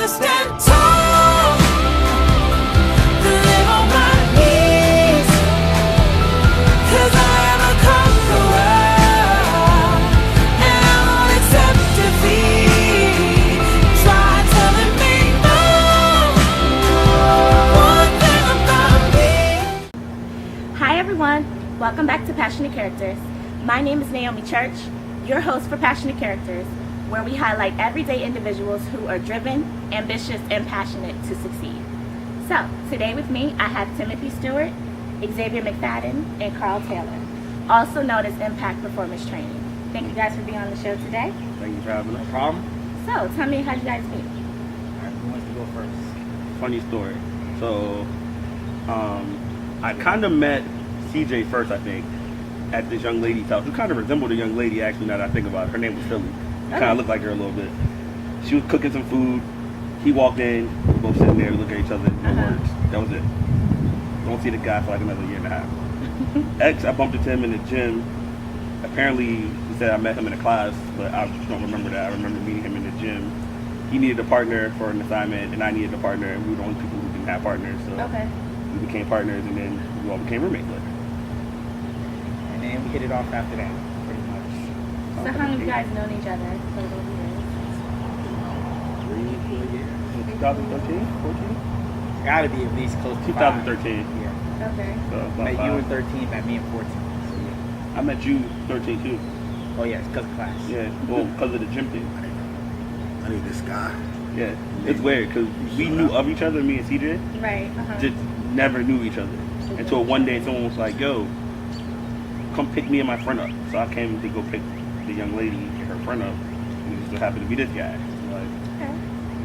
to stand tall, to live on my knees, 'cause I am a conqueror, and I won't accept defeat. Try telling me no, one thing about me. Hi everyone, welcome back to Passionate Characters. My name is Naomi Church, your host for Passionate Characters, where we highlight everyday individuals who are driven, ambitious, and passionate to succeed. So, today with me, I have Timothy Stewart, Xavier McFadden, and Carl Taylor, also known as Impact Performance Training. Thank you guys for being on the show today. Thank you for having me. No problem. So, tell me how you guys meet. Alright, who wants to go first? Funny story. So, I kind of met CJ first, I think, at this young lady's house, who kind of resembled a young lady, actually, now that I think about it. Her name was Philly. Kind of looked like her a little bit. She was cooking some food. He walked in. We were both sitting there, we looked at each other. No words. That was it. Don't see the guy for like another year and a half. I bumped into him in the gym. Apparently, he said I met him in a class, but I don't remember that. I remember meeting him in the gym. He needed a partner for an assignment, and I needed a partner, and we were the only people who didn't have partners. So we became partners, and then we all became roommates later. And then we hit it off after that, pretty much. So how long have you guys known each other for those years? 3, 4 years. 2013, 14? Gotta be at least close to 2013. 5. Yeah. Okay. So about Met you 5. in 13, met me in 14. So yeah. I met you 13 too. Oh yeah, it's because of class. Yeah, well, because of the gym thing. I need this guy. Yeah, it's weird because we knew of each other, me and CJ, Right. just never knew each other until one day someone was like, "Yo, come pick me and my friend up." So I came to go pick the young lady and her friend up, and it just so happened to be this guy. Like,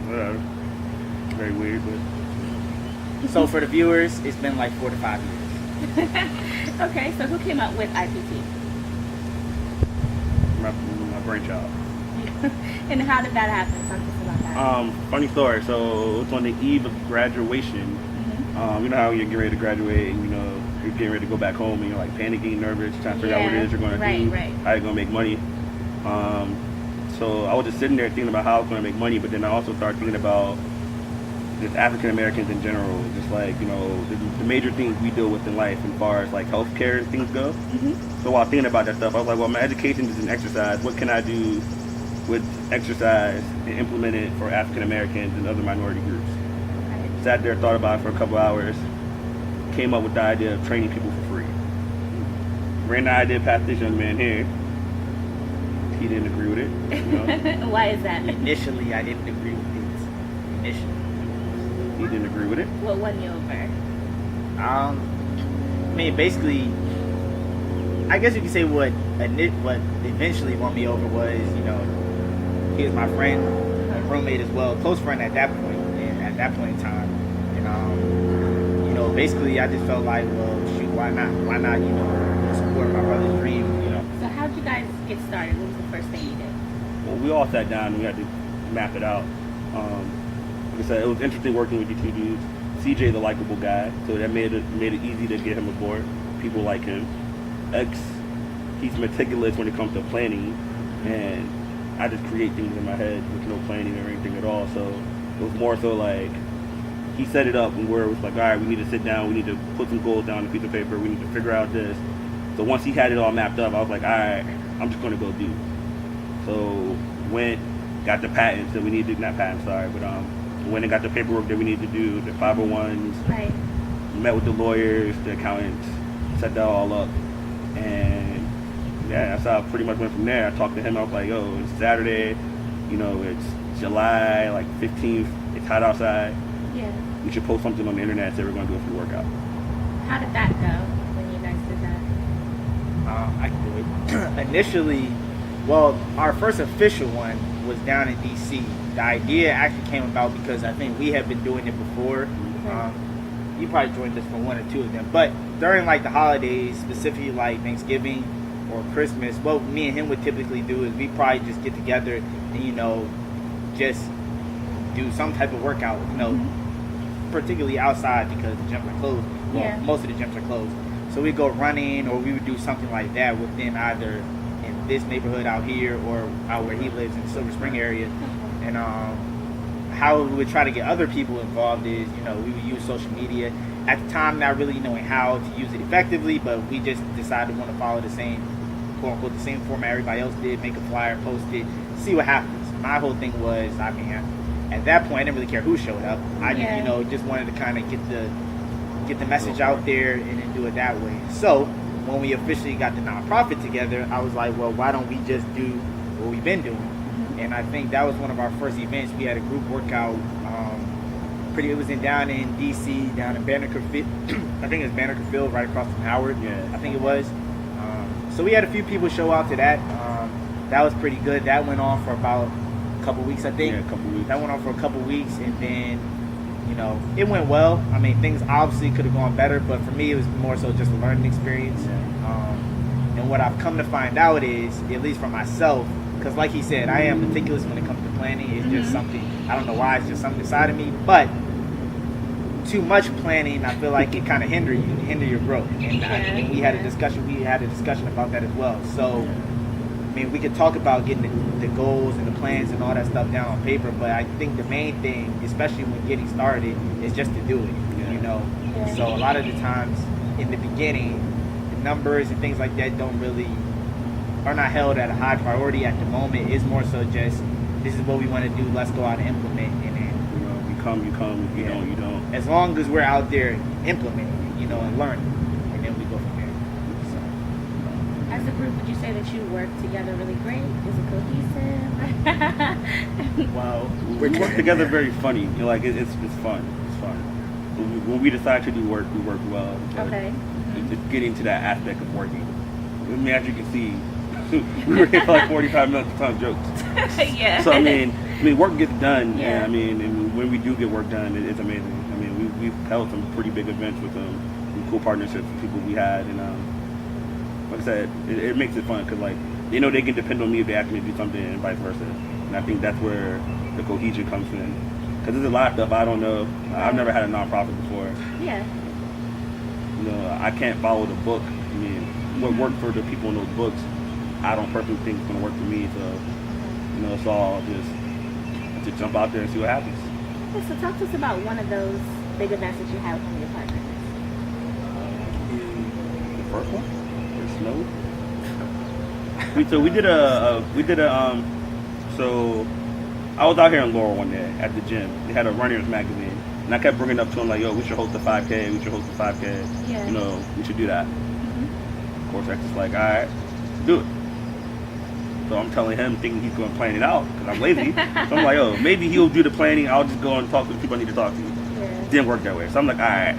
whatever. Very weird, but So for the viewers, it's been like 4 to 5 years. Okay, so who came up with IPT? my brainchild. And how did that happen? Talk to us about that. Funny story. So it's on the eve of graduation. You know how you're getting ready to graduate, and you know you're getting ready to go back home, and you're like panicking, nervous, trying to figure out what it is you're going to do, how you're going to make money. So I was just sitting there thinking about how I was going to make money, but then I also started thinking about just African Americans in general, just like, you know, the major things we deal with in life as far as like healthcare and things go. So while thinking about that stuff, I was like, well, my education is in exercise. What can I do with exercise and implement it for African Americans and other minority groups? Sat there, thought about it for a couple hours, came up with the idea of training people for free. Ran the idea past this young man here. He didn't agree with it. You know? Why is that? Initially, I didn't agree with it. Initially. He didn't agree with it. What won you over? I mean, basically, I guess you could say what eventually won me over was, you know, he was my friend, a roommate as well, close friend at that point, and at that point in time, and you know, basically, I just felt like, well, shoot, why not, you know, support my brother's dream, you know. So how did you guys get started? What was the first thing you did? Well, we all sat down and we had to map it out. Like I said, it was interesting working with you two dudes. CJ's a likable guy, so that made it easy to get him aboard. People like him. X, he's meticulous when it comes to planning, and I just create things in my head with no planning or anything at all. So it was more so like he set it up and where it was like, all right, we need to sit down, we need to put some goals down on a piece of paper, we need to figure out this. So once he had it all mapped up, I was like, all right, I'm just going to go do. So went, got the patents that we needed, not patents, sorry, but went and got the paperwork that we needed to do, the 501s, met with the lawyers, the accountants, set that all up, and yeah, that's how I pretty much went from there. I talked to him, I was like, yo, it's Saturday, you know, it's July, like 15th, it's hot outside. Yeah. We should post something on the internet that we're going to do a free workout. How did that go when you guys did that? I can do it. Initially, well, our first official one was down in D.C. The idea actually came about because I think we had been doing it before. You probably joined us for 1 or 2 of them, but during like the holidays, specifically like Thanksgiving or Christmas, what me and him would typically do is we probably just get together and, you know, just do some type of workout, you know, particularly outside because the gyms are closed. Well, most of the gyms are closed. So we go running, or we would do something like that within either in this neighborhood out here or out where he lives in the Silver Spring area. And how we would try to get other people involved is, we would use social media. At the time, not really knowing how to use it effectively, but we just decided we want to follow the same, quote unquote, the same format everybody else did, make a flyer, post it, see what happens. My whole thing was, at that point, I didn't really care who showed up. I just, just wanted to kind of get the message out there and then do it that way. So when we officially got the nonprofit together, I was like, well, why don't we just do what we've been doing? And I think that was one of our first events. We had a group workout. It was down in D.C., down in Banneker Field. I think it was Banneker Field, right across from Howard. Yeah. I think it was. So we had a few people show out to that. That was pretty good. That went on for about a couple weeks, I think. Yeah, a couple weeks. That went on for a couple weeks, and then, it went well. I mean, things obviously could have gone better, but for me, it was more so just a learning experience. Yeah. And what I've come to find out is, at least for myself, because like he said, I am meticulous when it comes to planning. It's just something, I don't know why, it's just something inside of me. But too much planning, I feel like it kind of hinder your growth. And we had a discussion about that as well. So, I mean, we could talk about getting the goals and the plans and all that stuff down on paper, but I think the main thing, especially when getting started, is just to do it, Yeah. So a lot of the times in the beginning, the numbers and things like that are not held at a high priority at the moment. It's more so just, this is what we want to do, let's go out and implement. And then, You come, if you don't, you don't. as long as we're out there implementing it, and learning, and then we go from there. As a group, would you say that you work together really great? Is it cohesive? Well, We work together very funny. It's fun. It's fun. When we decide to do work, we work well. Okay. It's getting to that aspect of working. I mean, as you can see, we were here for like 45 minutes to tell jokes. Yeah. So I mean, work gets done. Yeah. And when we do get work done, it's amazing. I mean, we've held some pretty big events with some cool partnerships with people we had, and like I said, it makes it fun because they know they can depend on me if they ask me to do something, and vice versa. And I think that's where the cohesion comes in. Because there's a lot of stuff I don't know. I've never had a nonprofit before. Yeah. I can't follow the book. I mean, what worked for the people in those books, I don't personally think it's going to work for me. So, it's all just to jump out there and see what happens. Yeah, so talk to us about one of those big events that you had with one of your partners. The first one, the snow. So I was out here in Laurel one day at the gym. They had a runner's magazine, and I kept bringing it up to them like, "Yo, we should host a 5K. We should host a 5K. Yeah. We should do that." Of course, X is like, "All right, do it." So I'm telling him, thinking he's going to plan it out because I'm lazy. So I'm like, "Oh, maybe he'll do the planning. I'll just go and talk to the people I need to talk to." Yeah. Didn't work that way. So I'm like, "All right."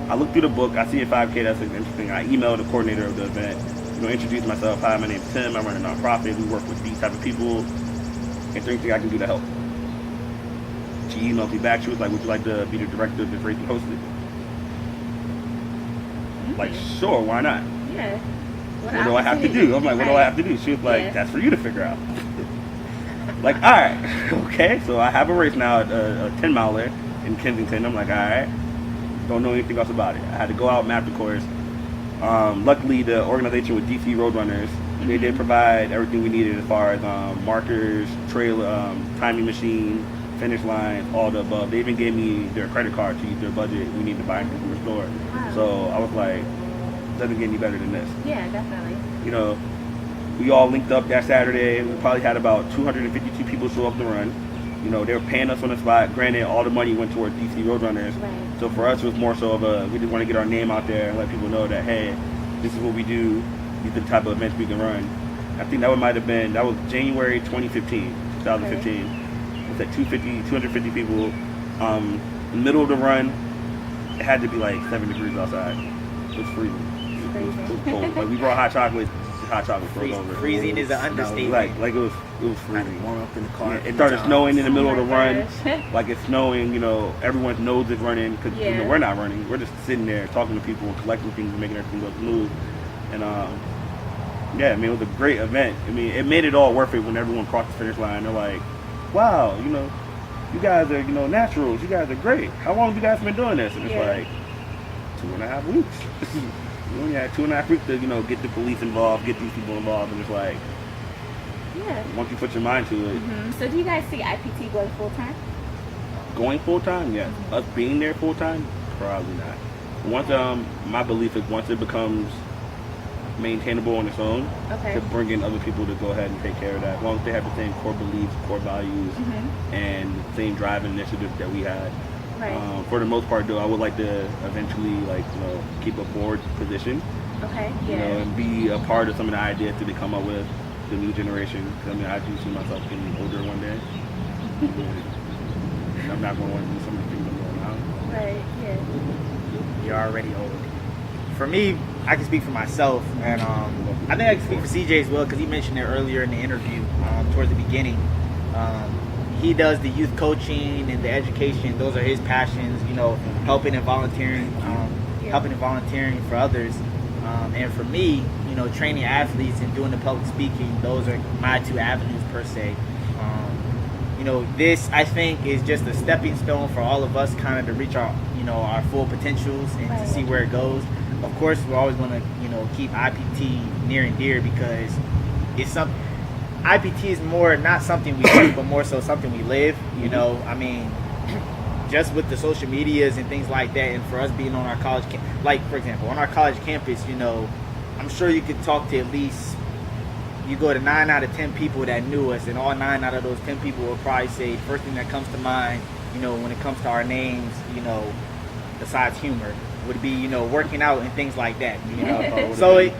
I look through the book. I see a 5K. That's interesting. I emailed the coordinator of the event. Introduce myself. Hi, my name's Tim. I run a nonprofit. We work with these type of people. Is there anything I can do to help? She emailed me back. She was like, "Would you like to be the director of this race and host it?" Like, sure, why not? Yeah. What do I have to do? I'm like, what do I have to do? She was like, that's for you to figure out. Like, all right, okay. So I have a race now at a 10-miler in Kensington. I'm like, all right. Don't know anything else about it. I had to go out, map the course. Luckily, the organization with D.C. Roadrunners, they did provide everything we needed as far as markers, trailer, timing machine, finish line, all the above. They even gave me their credit card to use their budget. We need to buy anything from the store. Wow. So I was like, doesn't get any better than this. Yeah, definitely. We all linked up that Saturday. We probably had about 252 people show up to run. They were paying us on the spot. Granted, all the money went towards DC Roadrunners. Right. So for us, it was more so of we just want to get our name out there and let people know that, hey, this is what we do. These are the type of events we can run. I think that was January 2015. It's at 250 people. In the middle of the run, it had to be like 7 degrees outside. It was freezing. It was cold. Like we brought hot chocolate froze over. Freezing is an understatement. Like it was I had freezing. to warm up in the car. It started snowing in the middle of the run. gosh. Like it's snowing, everyone's nose is running because Yeah. we're not running. We're just sitting there talking to people and collecting things and making everything go smooth. And it was a great event. It made it all worth it when everyone crossed the finish line. They're like, wow, you guys are, naturals. You guys are great. How long have you guys been doing this? And it's like 2.5 weeks. We only had 2.5 weeks to, get the police involved, get these people involved, and it's like, Yeah. once you put your mind to it, So do you guys see IPT going full time? going full time, yes. Us being there full time, probably not. Once my belief is once it becomes maintainable on its own, Okay. to bring in other people to go ahead and take care of that. As long as they have the same core beliefs, core values, and the same drive and initiative that we had. Right. For the most part, though, I would like to eventually, keep a board position, Okay. you know, Yeah. and be a part of some of the ideas that they come up with, the new generation. 'Cause, I mean, I do see myself getting older one day. And I'm not going to want to do some of the things I'm doing now. Right. Yeah. You're already old. For me, I can speak for myself, and I think I can speak for CJ as well because he mentioned it earlier in the interview, towards the beginning. He does the youth coaching and the education; those are his passions. You know, helping and volunteering for others. And for me, you know, training athletes and doing the public speaking; those are my two avenues per se. You know, this I think is just a stepping stone for all of us, kind of to reach our, you know, our full potentials and to see where it goes. Of course, we're always going to, you know, keep IPT near and dear because it's something. IPT is more not something we do, but more so something we live. You know, I mean, just with the social medias and things like that, and for us being on our college, like for example, on our college campus, you know, I'm sure you could talk to at least. You go to 9 out of 10 people that knew us, and all 9 out of those 10 people will probably say first thing that comes to mind, you know, when it comes to our names, you know, besides humor, would be, you know, working out and things like that. You know, so it,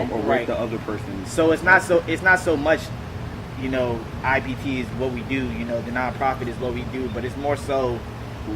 or right. the other person. So it's not so much, you know, IPT is what we do, you know, the nonprofit is what we do, but it's more so,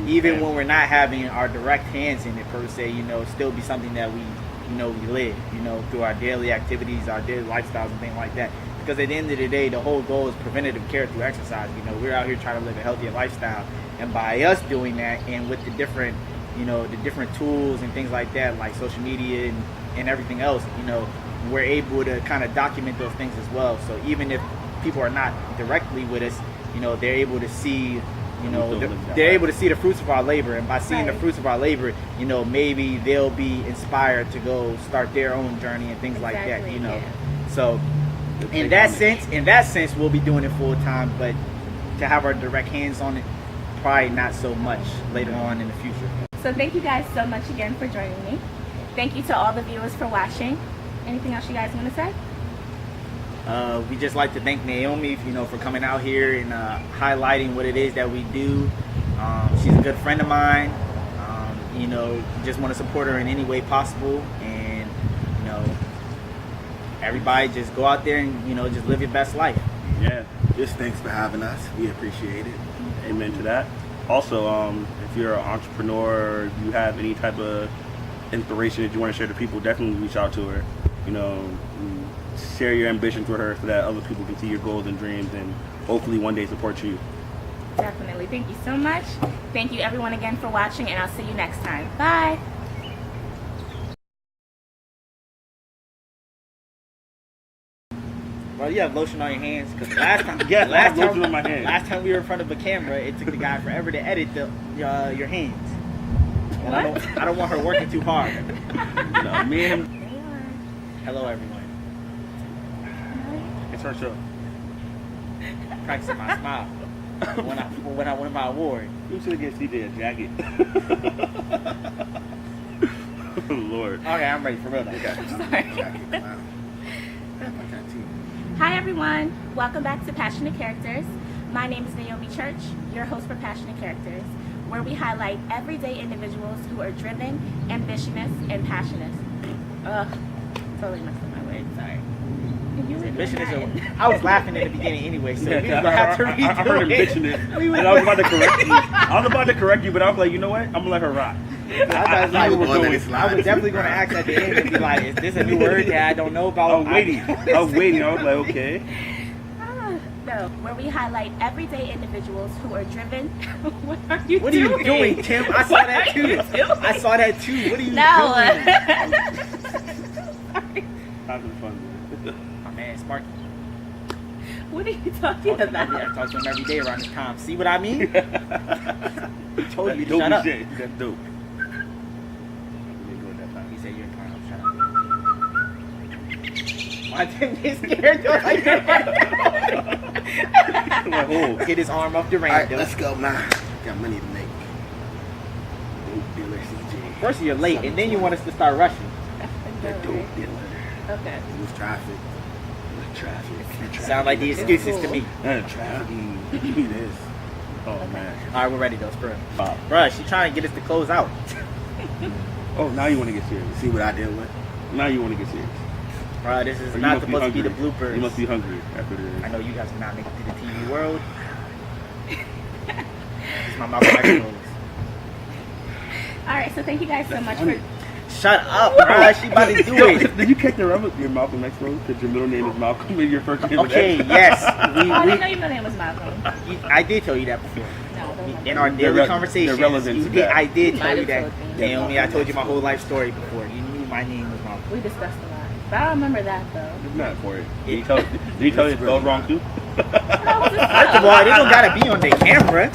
even when we're not having our direct hands in it per se, you know, still be something that we, you know, we live, you know, through our daily activities, our daily lifestyles and things like that. Because at the end of the day, the whole goal is preventative care through exercise. You know, we're out here trying to live a healthier lifestyle. And by us doing that, and with the different, you know, the different tools and things like that, like social media and everything else, you know, we're able to kind of document those things as well. So even if people are not directly with us, you know, they're able to see, you know, they're able to see the fruits of our labor, and by seeing the fruits of our labor, you know, maybe they'll be inspired to go start their own journey and things like that, you know. Yeah. So in that sense, we'll be doing it full time, but to have our direct hands on it, probably not so much later on in the future. So thank you guys so much again for joining me. Thank you to all the viewers for watching. Anything else you guys want to say? We just like to thank Naomi, you know, for coming out here and highlighting what it is that we do. She's a good friend of mine. You know, just want to support her in any way possible, and you know, everybody just go out there and, you know, just live your best life. Yeah. Just thanks for having us. We appreciate it. Amen to that. Also, if you're an entrepreneur, or you have any type of inspiration that you want to share to people, definitely reach out to her. You know, share your ambitions with her so that other people can see your goals and dreams and hopefully one day support you. Definitely. Thank you so much. Thank you everyone again for watching, and I'll see you next time. Bye. Well, you have lotion on your hands because last time, lotion on my hands. Last time we were in front of a camera, it took the guy forever to edit your hands. And What? I don't want her working too hard. No, me and him, Hello, everyone. it's her show. Practicing my smile when I win my award. You should have given CJ a jacket. Oh, Lord. Okay, I'm ready for real. Sorry. Hi everyone, welcome back to Passionate Characters. My name is Naomi Church, your host for Passionate Characters, where we highlight everyday individuals who are driven, ambitious, and passionate. Ugh, totally messed up my words, sorry. You were Ambition is doing that. I was laughing in the beginning anyway, so you're gonna have to redo I heard him it. bitching it. And I was about to correct you. I was about to correct you, but I was like, you know what? I'm going to let her rock. I was definitely going to ask at the end and be like, is this a new word that I don't know about? I was waiting. I was like, okay. No, where we highlight everyday individuals who are driven. What are you What are doing? you doing, Tim? I saw that too. I saw that too. What are you doing? Sorry. Having fun. My man, Sparky. What are you talking about? I talk to him every day around this time. See what I mean? Told you to Dope shut up. shit. That's dope. He said you're a clown. Shut up. Why Tim get scared though like that? Like, oh. Get his arm off the All right, rail. let's go now. Got money to make. Dope dealer CJ. First you're late, and then you want us to start rushing. The dope dealer. Okay. Move traffic. Traffic. Sound like the excuses to me. Traffic. It is. Oh man. All right, we're ready though, Spur. Bob. Bruh, she trying to get us to close out. Oh, now you want to get serious. See what I deal with? Now you want to get serious. Bruh, this is You not must be supposed to be the hungry. bloopers. You must be hungry after this. I know you guys cannot make it through the TV world. It's my Malcolm X rose. All right. So thank you guys so much for. Shut up, bruh. She about to do Yo, it. did you catch the reference? Your Malcolm X role? Because your middle name is Malcolm and your first name Okay, is X. yes. Oh, I didn't know your name was Malcolm. I did tell you that before. No, don't In know. our daily They're conversations, relevant to that. I did You tell might you have that. told me. Naomi, I told you my whole life story before. You knew my name was Malcolm. We discussed a lot, but I don't remember that though. It's not for it. Did he tell you it's spelled wrong too? No, it was just First of all, they don't gotta be on the camera.